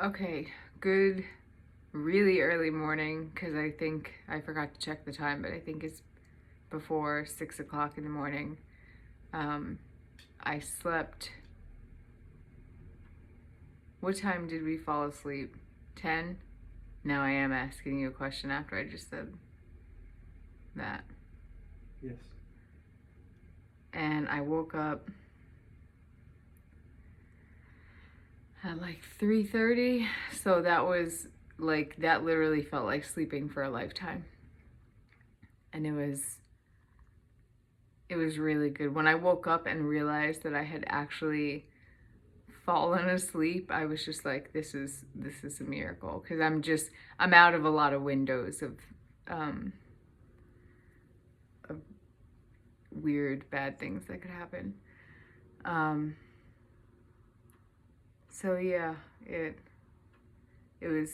Okay, good, really early morning because I think I forgot to check the time, but I think it's before 6 o'clock in the morning. Um, I slept. What time did we fall asleep? 10? Now I am asking you a question after I just said that. Yes. And I woke up at like 3:30, so that was like, that literally felt like sleeping for a lifetime. And it was really good. When I woke up and realized that I had actually fallen asleep, I was just like, this is a miracle, because I'm out of a lot of windows um of weird bad things that could happen. Um so yeah, it was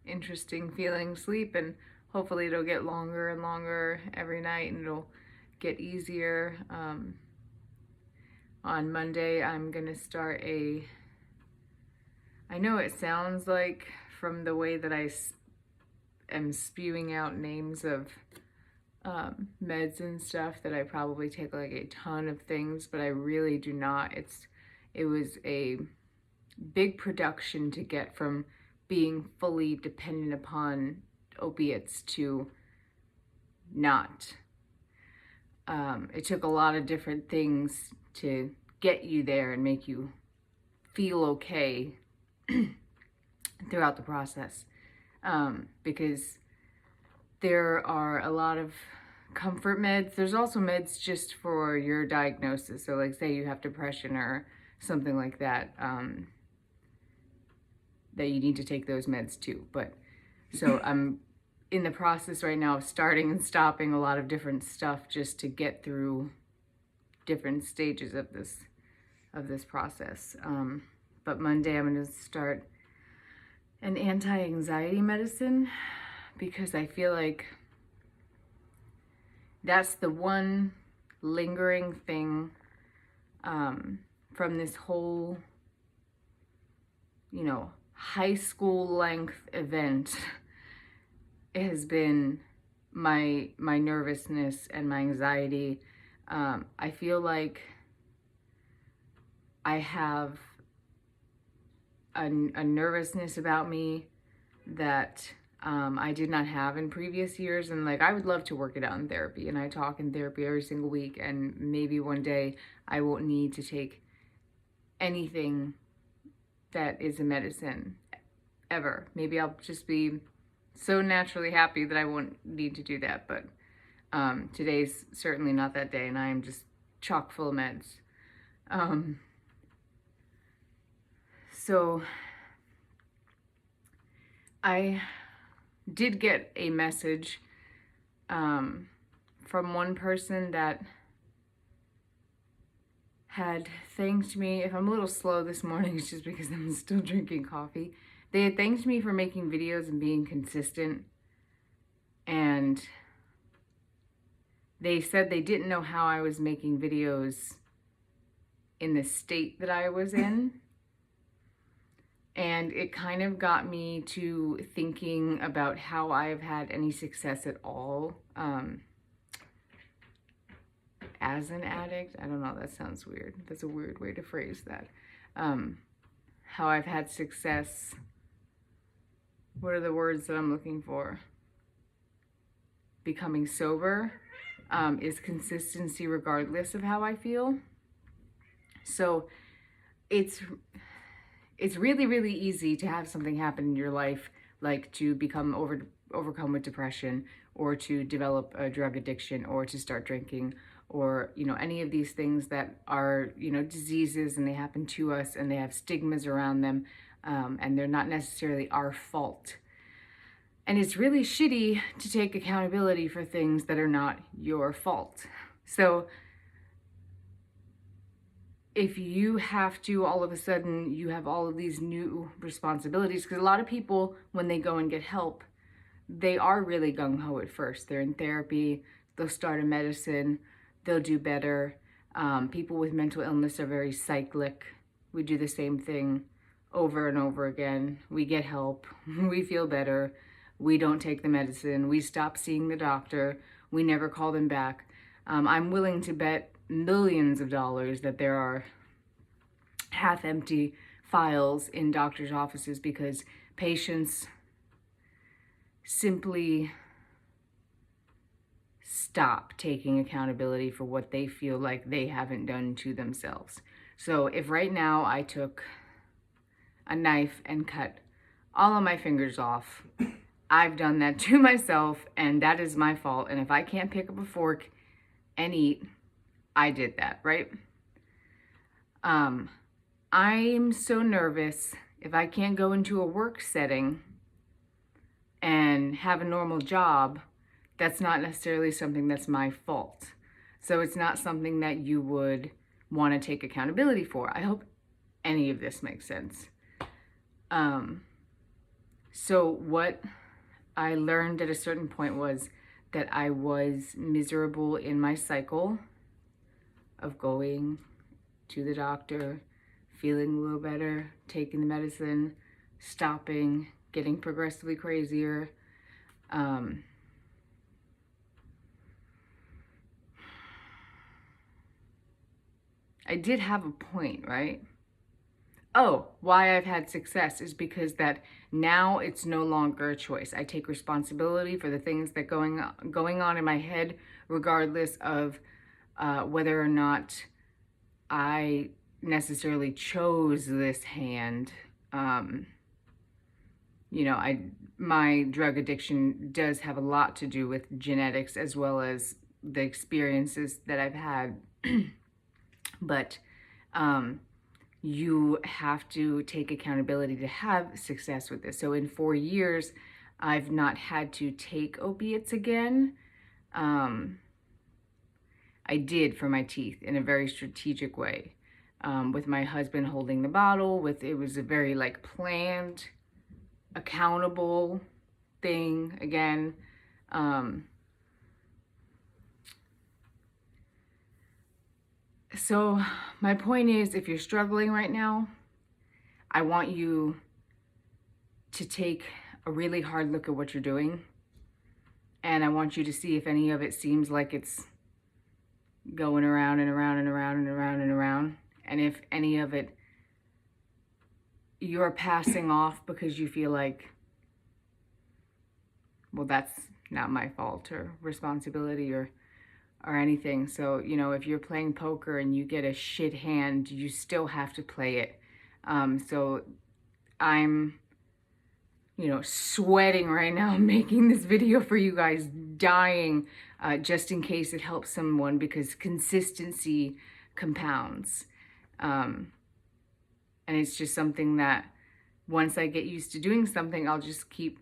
interesting feeling sleep, and hopefully it'll get longer and longer every night, and it'll get easier. On Monday, I'm gonna start I know it sounds like, from the way that I am spewing out names of meds and stuff, that I probably take like a ton of things, but I really do not. It was a big production to get from being fully dependent upon opiates to not. It took a lot of different things to get you there and make you feel okay throughout the process, because there are a lot of comfort meds. There's also meds just for your diagnosis. So, like, say you have depression or something like that, that you need to take those meds too. But so I'm in the process right now of starting and stopping a lot of different stuff just to get through different stages of this process. But Monday I'm going to start an anti-anxiety medicine, because I feel like that's the one lingering thing, from this whole, high school length event. It has been my nervousness and my anxiety. I feel like I have a nervousness about me that I did not have in previous years. And like, I would love to work it out in therapy, and I talk in therapy every single week, and maybe one day I won't need to take anything that is a medicine ever. Maybe I'll just be so naturally happy that I won't need to do that. But today's certainly not that day, and I am just chock full of meds. So I did get a message from one person that had thanked me. If I'm a little slow this morning, it's just because I'm still drinking coffee. They had thanked me for making videos and being consistent. And they said they didn't know how I was making videos in the state that I was in. And it kind of got me to thinking about how I've had any success at all as an addict. I don't know, that sounds weird. That's a weird way to phrase that. How I've had success. What are the words that I'm looking for? Becoming sober is consistency regardless of how I feel. So it's really, really easy to have something happen in your life, like to become overcome with depression, or to develop a drug addiction, or to start drinking, or any of these things that are diseases, and they happen to us, and they have stigmas around them, and they're not necessarily our fault. And it's really shitty to take accountability for things that are not your fault. So if you have to, all of a sudden, you have all of these new responsibilities, because a lot of people, when they go and get help, they are really gung-ho at first. They're in therapy, they'll start a medicine, they'll do better. People with mental illness are very cyclic. We do the same thing over and over again. We get help. We feel better. We don't take the medicine. We stop seeing the doctor. We never call them back. I'm willing to bet millions of dollars that there are half-empty files in doctors' offices because patients simply stop taking accountability for what they feel like they haven't done to themselves. So if right now I took a knife and cut all of my fingers off, I've done that to myself, and that is my fault. And if I can't pick up a fork and eat, I did that, right? I'm so nervous if I can't go into a work setting and have a normal job. That's not necessarily something that's my fault. So it's not something that you would want to take accountability for. I hope any of this makes sense. So what I learned at a certain point was that I was miserable in my cycle of going to the doctor, feeling a little better, taking the medicine, stopping, getting progressively crazier. I did have a point, right? Oh, why I've had success is because that now it's no longer a choice. I take responsibility for the things that going on in my head, regardless of whether or not I necessarily chose this hand. My drug addiction does have a lot to do with genetics as well as the experiences that I've had. But you have to take accountability to have success with this. So in 4 years, I've not had to take opiates again. I did for my teeth in a very strategic way, with my husband holding the bottle. It was a very planned, accountable thing again. So my point is, if you're struggling right now, I want you to take a really hard look at what you're doing. And I want you to see if any of it seems like it's going around and around and around and around and around. And if any of it you're passing off because you feel like, well, that's not my fault or responsibility or anything. So, if you're playing poker and you get a shit hand, you still have to play it. So I'm, sweating right now making this video for you guys, dying, just in case it helps someone, because consistency compounds. And it's just something that once I get used to doing something, I'll just keep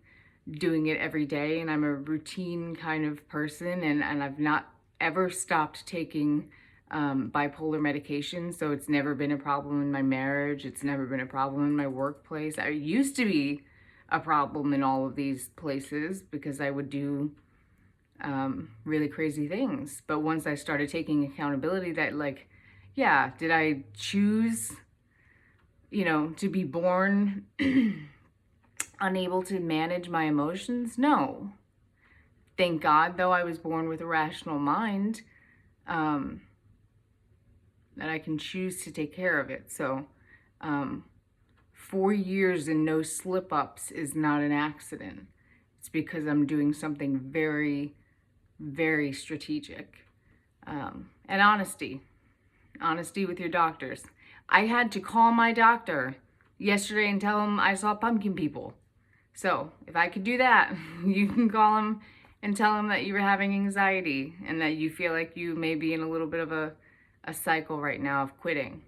doing it every day. And I'm a routine kind of person, and I've not ever stopped taking bipolar medication, so it's never been a problem in my marriage. It's never been a problem in my workplace. I used to be a problem in all of these places because I would do really crazy things. But once I started taking accountability that, did I choose, to be born unable to manage my emotions? No. Thank God, though, I was born with a rational mind, that I can choose to take care of it. So 4 years and no slip-ups is not an accident. It's because I'm doing something very, very strategic. And honesty with your doctors. I had to call my doctor yesterday and tell him I saw pumpkin people. So if I could do that, you can call him and tell him that you were having anxiety and that you feel like you may be in a little bit of a cycle right now of quitting,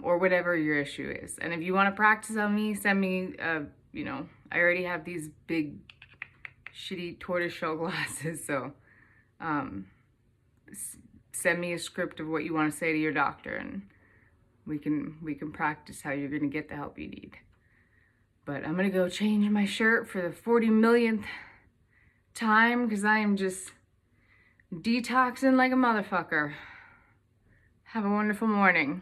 or whatever your issue is. And if you want to practice on me, send me, I already have these big, shitty tortoiseshell glasses, so send me a script of what you want to say to your doctor, and we can practice how you're going to get the help you need. But I'm going to go change my shirt for the 40 millionth time because I am just detoxing like a motherfucker. Have a wonderful morning.